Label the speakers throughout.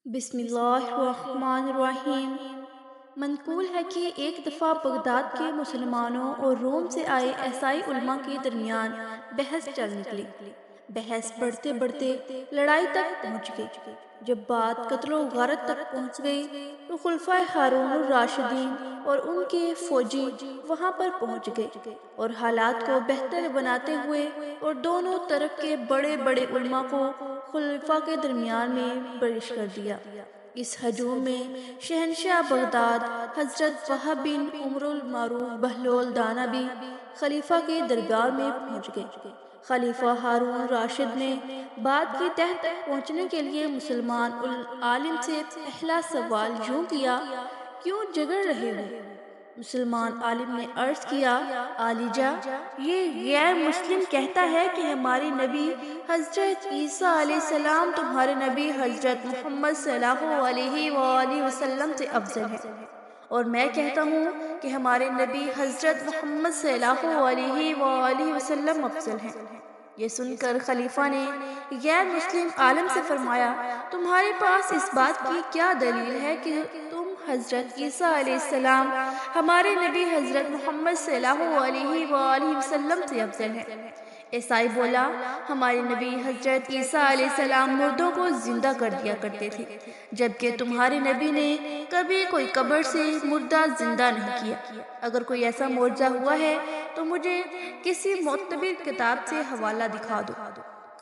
Speaker 1: بسم اللہ الرحمن الرحیم۔ منقول ہے کہ ایک دفعہ بغداد کے مسلمانوں اور روم سے آئے عیسائی علماء کے درمیان بحث چل نکلی۔ بحث بڑھتے بڑھتے لڑائی تک پہنچ گئی۔ جب بات قتل و غارت تک پہنچ گئی تو خلفائے ہارون الراشدین اور ان کے فوجی وہاں پر پہنچ گئے اور حالات کو بہتر بناتے ہوئے اور دونوں طرف کے بڑے بڑے علماء کو خلفاء کے درمیان میں برش کر دیا۔ اس ہجوم میں شہنشاہ بغداد حضرت وہب بن عمر المعروف بہلول دانا بھی خلیفہ کے دربار میں پہنچ گئے۔ خلیفہ ہارون راشد نے بات کی تہہ تک پہنچنے کے لیے مسلمان عالم سے پہلا سوال یوں کیا: کیوں جھگڑ رہے ہو؟ مسلمان عالم نے عرض کیا: عالیجا، یہ غیر مسلم کہتا ہے کہ ہمارے نبی حضرت عیسیٰ علیہ السلام تمہارے نبی حضرت محمد صلی اللہ علیہ وآلہ وسلم سے افضل ہے، اور میں کہتا ہوں کہ ہمارے نبی حضرت محمد صلی اللہ علیہ وآلہ وسلم افضل ہیں۔ یہ سن کر خلیفہ نے غیر مسلم عالم سے فرمایا: تمہارے پاس اس بات کی کیا دلیل ہے کہ تم حضرت عیسیٰ علیہ السلام ہمارے نبی حضرت محمد صلی اللہ علیہ وآلہ وسلم سے افضل ہیں؟ عیسائی بولا: ہمارے نبی حضرت عیسیٰ علیہ السلام مردوں کو زندہ کر دیا کرتے تھے، جبکہ تمہارے نبی نے کبھی کوئی قبر سے مردہ زندہ نہیں کیا۔ اگر کوئی ایسا معجزہ ہوا ہے تو مجھے کسی معتبر کتاب سے حوالہ دکھا دو۔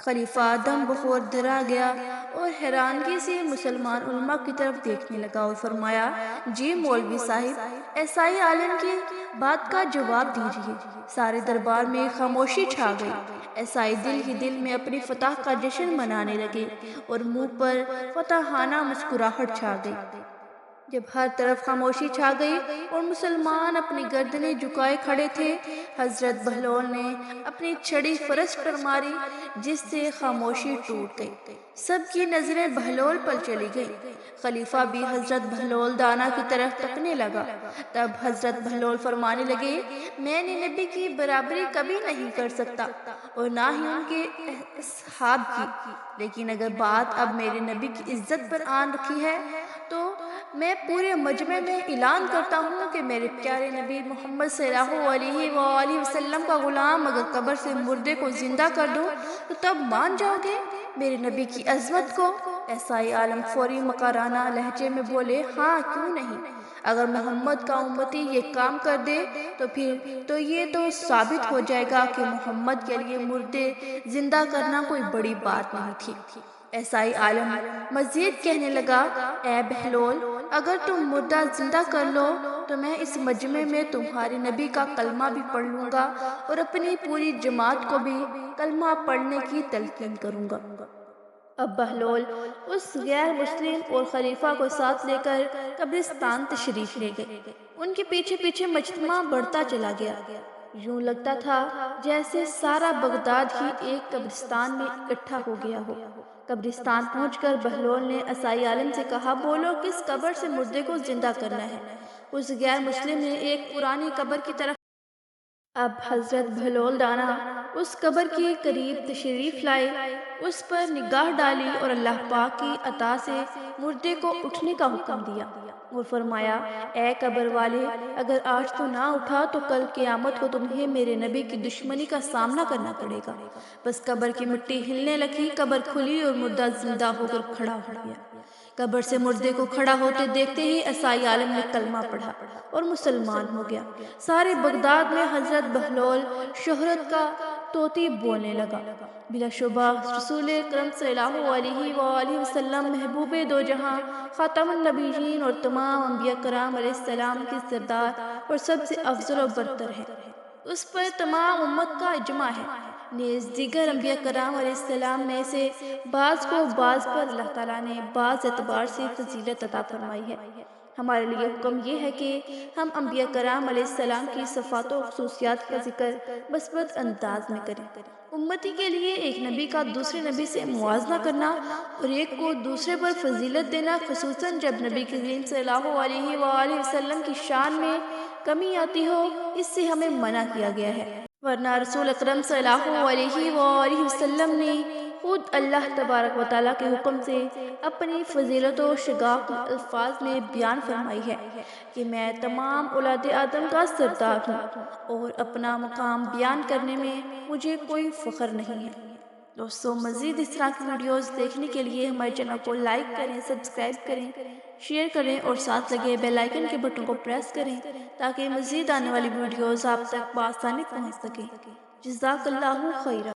Speaker 1: خلیفہ دم بخور دھرا گیا اور حیرانگی سے مسلمان علماء کی طرف دیکھنے لگا اور فرمایا: جی مولوی صاحب، عیسائی عالم کی بات کا جواب دیجیے۔ سارے دربار میں خاموشی چھا گئی۔ عیسائی دل ہی دل میں اپنی فتح کا جشن منانے لگے اور منہ پر فاتحانہ مسکراہٹ چھا گئی۔ جب ہر طرف خاموشی چھا گئی اور مسلمان اپنی گردنیں جھکائے کھڑے تھے، حضرت بہلول نے اپنی چھڑی فرش پر ماری، جس سے خاموشی ٹوٹ گئی۔ سب کی نظریں بہلول پر چلی گئیں۔ خلیفہ بھی حضرت بہلول دانا کی طرف تکنے لگا۔ تب حضرت بہلول فرمانے لگے: میں نے نبی کی برابری کبھی نہیں کر سکتا اور نہ ہی ان کے اصحاب کی، لیکن اگر بات اب میرے نبی کی عزت پر آن رکھی ہے تو میں پورے مجمع میں اعلان کرتا ہوں کہ میرے پیارے نبی محمد صلی اللہ علیہ وآلہ وسلم کا غلام اگر قبر سے مردے کو زندہ کر دوں تو تب مان جاؤ گے میرے نبی کی عظمت کو؟ عیسائی عالم فوری مکارانہ لہجے میں بولے: ہاں، کیوں نہیں؟ اگر محمد کا امتی یہ کام کر دے تو یہ تو ثابت ہو جائے گا کہ محمد کے لیے مردے زندہ کرنا کوئی بڑی بات نہیں تھی۔ عیسائی عالم مزید کہنے لگا: اے بہلول، اگر تم مردہ زندہ کر لو تو میں اس مجمع میں تمہارے نبی کا کلمہ بھی پڑھ لوں گا اور اپنی پوری جماعت کو بھی کلمہ پڑھنے کی تلقین کروں گا۔ اب بہلول اس غیر مسلم اور خلیفہ کو ساتھ لے کر قبرستان تشریف لے گئے۔ ان کے پیچھے پیچھے مجتمع بڑھتا چلا گیا۔ یوں لگتا تھا جیسے سارا بغداد ہی ایک قبرستان میں اکٹھا ہو گیا ہو۔ قبرستان پہنچ کر بہلول نے عیسائی عالم سے کہا: بولو، کس قبر سے مردے کو زندہ کرنا ہے؟ اس غیر مسلم نے ایک پرانی قبر کی طرف۔ اب حضرت بہلول دانا اس قبر کے قریب تشریف لائے، اس پر نگاہ ڈالی اور اللہ پاک کی عطا سے مردے کو اٹھنے کا حکم دیا اور فرمایا: اے قبر والے، اگر آج تو نہ اٹھا تو کل قیامت کو تمہیں میرے نبی کی دشمنی کا سامنا کرنا پڑے گا۔ بس قبر کی مٹی ہلنے لگی، قبر کھلی اور مردہ زندہ ہو کر کھڑا ہو گیا۔ قبر سے مردے کو کھڑا ہوتے دیکھتے ہی عیسائی عالم نے کلمہ پڑھا اور مسلمان ہو گیا۔ سارے بغداد میں حضرت بہلول شہرت کا طوطی بولنے لگا۔ بلا شبہ رسول اکرم صلی اللہ علیہ وآلہ وسلم محبوب دو جہاں، خاتم النبیین اور تمام انبیاء کرام علیہ السلام کے سردار اور سب سے افضل و برتر ہیں۔ اس پر تمام امت کا اجماع ہے۔ نیز دیگر انبیاء کرام علیہ السلام میں سے بعض کو بعض پر اللہ تعالیٰ نے بعض اعتبار سے فضیلت عطا فرمائی ہے۔ ہمارے لیے حکم یہ ہے کہ ہم انبیاء کرام علیہ السلام کی صفات و خصوصیات کا ذکر مثبت انداز میں کریں۔ امتی کے لیے ایک نبی کا دوسرے نبی سے موازنہ کرنا اور ایک کو دوسرے پر فضیلت دینا، خصوصاً جب نبی کریم صلی اللہ علیہ وآلہ وسلم کی شان میں کمی آتی ہو، اس سے ہمیں منع کیا گیا ہے۔ ورنہ رسول اکرم صلی اللہ علیہ وآلہ وسلم نے خود اللہ تبارک و تعالیٰ کے حکم سے اپنی فضیلت و شگاف الفاظ میں بیان فرمائی ہے کہ میں تمام اولاد آدم کا سردار ہوں اور اپنا مقام بیان کرنے میں مجھے کوئی فخر نہیں ہے۔ دوستو، مزید اس طرح کی ویڈیوز دیکھنے کے لیے ہمارے چینل کو لائک کریں، سبسکرائب کریں، شیئر کریں اور ساتھ لگے بیل آئیکن کے بٹن کو پریس کریں تاکہ مزید آنے والی ویڈیوز آپ تک بآسانی پہنچ سکیں۔ جزاک اللہ خیرہ۔